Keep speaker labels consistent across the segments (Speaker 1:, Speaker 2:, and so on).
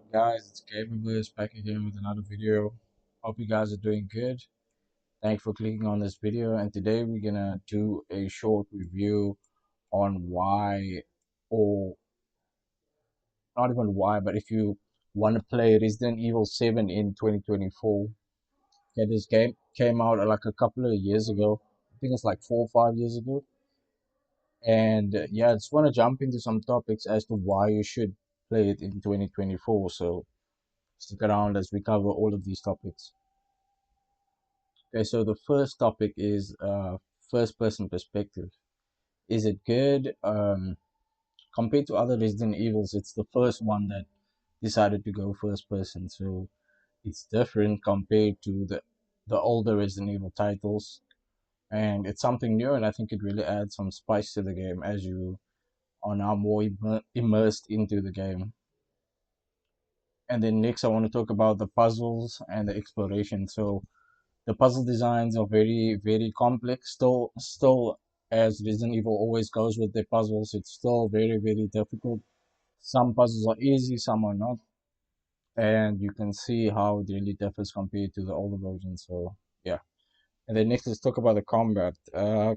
Speaker 1: up, guys? It's Gamerverse back again with another video. Hope you guys are doing good. Thanks for clicking on this video. And today we're gonna do a short review on why, or not even why, but if you want to play Resident Evil 7 in 2024. Okay, this game came out like a couple of years ago. I think it's like 4 or 5 years ago. And yeah, I just want to jump into some topics as to why you should play it in 2024. So stick around as we cover all of these topics. Okay, so the first topic is first person perspective. Is it good? Compared to other Resident Evils, it's the first one that decided to go first person. So it's different compared to the older Resident Evil titles. And it's something new, and I think it really adds some spice to the game as you are now more immersed into the game. And then next, I want to talk about the puzzles and the exploration. So the puzzle designs are very complex. Still, as Resident Evil always goes with their puzzles, it's still very difficult. Some puzzles are easy, some are not, and you can see how it really differs compared to the older versions. So yeah. And then next, let's talk about the combat.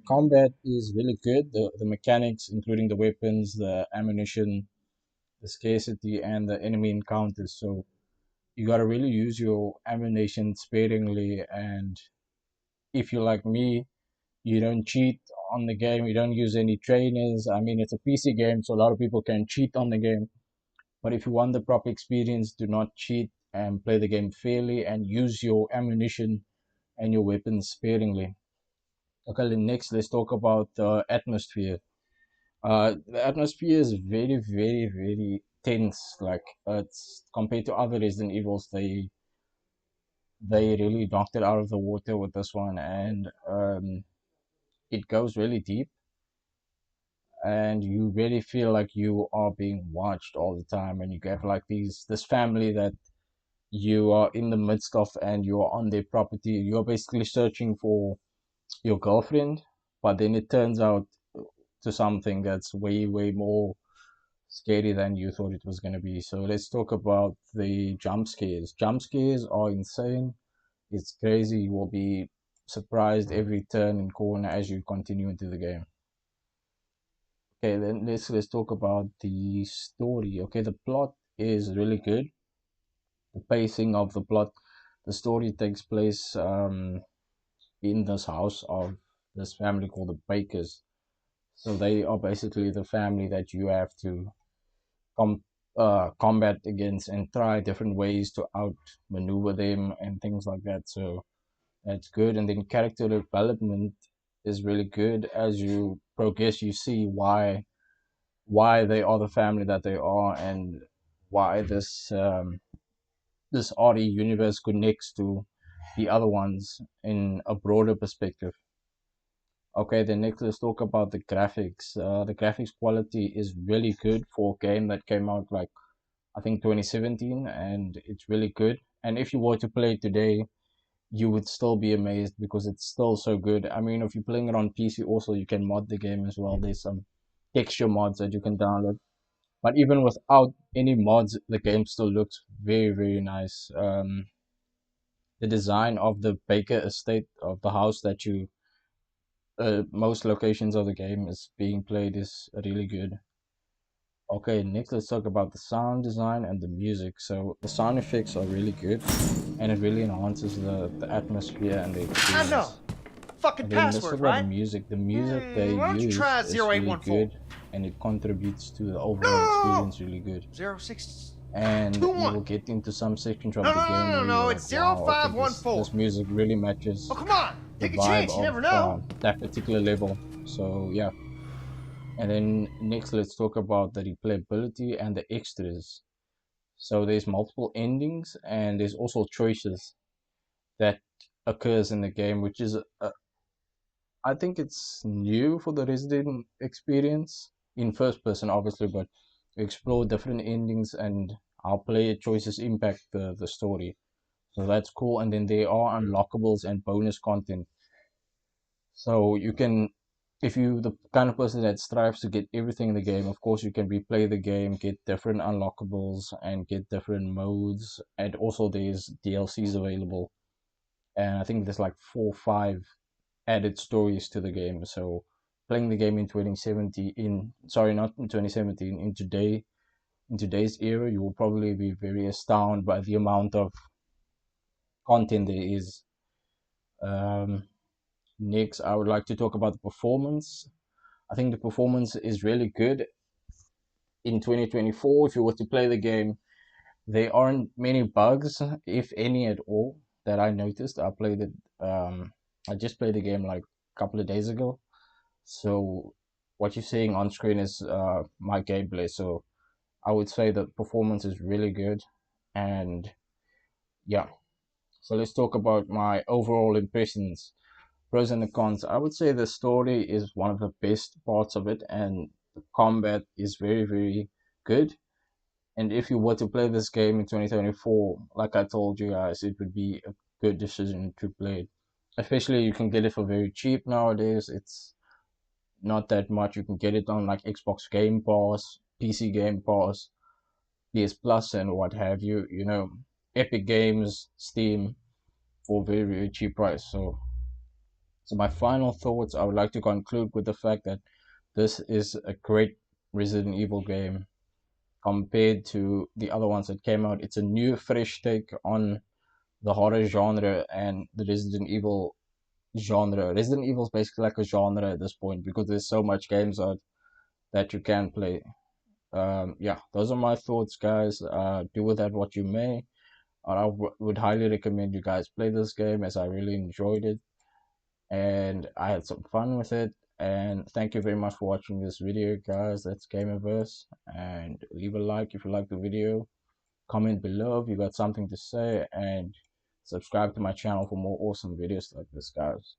Speaker 1: Combat is really good. The mechanics, including the weapons, the ammunition, the scarcity, and the enemy encounters. So you gotta really use your ammunition sparingly, and if you're like me, you don't cheat on the game, you don't use any trainers. I mean, it's a PC game, so a lot of people can cheat on the game. But if you want the proper experience, do not cheat and play the game fairly and use your ammunition and your weapons sparingly. Okay, then next let's talk about the atmosphere. The atmosphere is very tense. Like it's compared to other Resident Evils, they really knocked it out of the water with this one, and it goes really deep, and you really feel like you are being watched all the time, and you get like this family that you are in the midst of, and you are on their property. You're basically searching for your girlfriend, but then it turns out to something that's way more scary than you thought it was going to be. So let's talk about the jump scares. Jump scares are insane. It's crazy. You will be surprised every turn and corner as you continue into the game. Okay, then let's talk about the story. Okay, the plot is really good. The pacing of the plot, the story takes place in this house of this family called the Bakers. So they are basically the family that you have to combat against and try different ways to outmaneuver them and things like that. So that's good. And then character development is really good. As you progress, you see why they are the family that they are, and why this RE universe connects to the other ones in a broader perspective. Okay, then next let's talk about the graphics. The graphics quality is really good for a game that came out like I think 2017, and it's really good. And if you were to play it today, you would still be amazed because it's still so good. I mean, if you're playing it on PC, also you can mod the game as well. There's some texture mods that you can download. But even without any mods, the game still looks very nice. The design of the Baker estate of the house that you most locations of the game is being played is really good. Okay, next let's talk about the sound design and the music. So the sound effects are really good, and it really enhances the atmosphere and the
Speaker 2: I know.
Speaker 1: experience.
Speaker 2: Fucking
Speaker 1: And then let's talk
Speaker 2: password,
Speaker 1: about the
Speaker 2: right?
Speaker 1: music. The music they
Speaker 2: Why don't you
Speaker 1: use
Speaker 2: try
Speaker 1: is really
Speaker 2: 0814?
Speaker 1: good, and it contributes to the overall
Speaker 2: No!
Speaker 1: experience really good.
Speaker 2: 0621.
Speaker 1: And you will get into some sections of
Speaker 2: No,
Speaker 1: the
Speaker 2: no,
Speaker 1: game
Speaker 2: no, no,
Speaker 1: where you're
Speaker 2: no.
Speaker 1: like,
Speaker 2: It's
Speaker 1: wow, okay, this
Speaker 2: 0514.
Speaker 1: music really
Speaker 2: Oh,
Speaker 1: matches
Speaker 2: come on.
Speaker 1: the
Speaker 2: Take a
Speaker 1: vibe
Speaker 2: chance. You
Speaker 1: of
Speaker 2: never know.
Speaker 1: that particular level. So yeah. And then next, let's talk about the replayability and the extras. So there's multiple endings, and there's also choices that occurs in the game, which is I think it's new for the Resident experience in first person, obviously, but explore different endings and how player choices impact the story. So that's cool. And then there are unlockables and bonus content. So you can if you the kind of person that strives to get everything in the game, of course you can replay the game, get different unlockables and get different modes, and also there's DLCs available. And I think there's like 4 or 5 added stories to the game. So playing the game in 2017, in sorry, not in 2017, in today's era, you will probably be very astounded by the amount of content there is. Um, Next, I would like to talk about the performance. I think the performance is really good in 2024. If you were to play the game, there aren't many bugs, if any at all, that I noticed. I just played the game like a couple of days ago. So what you're seeing on screen is my gameplay. So I would say the performance is really good. And yeah, so let's talk about my overall impressions, pros and the cons. I would say the story is one of the best parts of it, and the combat is very, very good. And if you were to play this game in 2024, like I told you guys, it would be a good decision to play it. Especially you can get it for very cheap nowadays. It's not that much. You can get it on like Xbox Game Pass, PC Game Pass, PS Plus, and what have you. You know, Epic Games, Steam, for very, very cheap price. So my final thoughts, I would like to conclude with the fact that this is a great Resident Evil game compared to the other ones that came out. It's a new, fresh take on the horror genre and the Resident Evil genre. Resident Evil is basically like a genre at this point because there's so much games out that you can play. Yeah, those are my thoughts, guys. Do with that what you may. Would highly recommend you guys play this game as I really enjoyed it and I had some fun with it. And thank you very much for watching this video, guys. That's Gamerverse. And leave a like if you like the video. Comment below if you got something to say. And subscribe to my channel for more awesome videos like this, guys.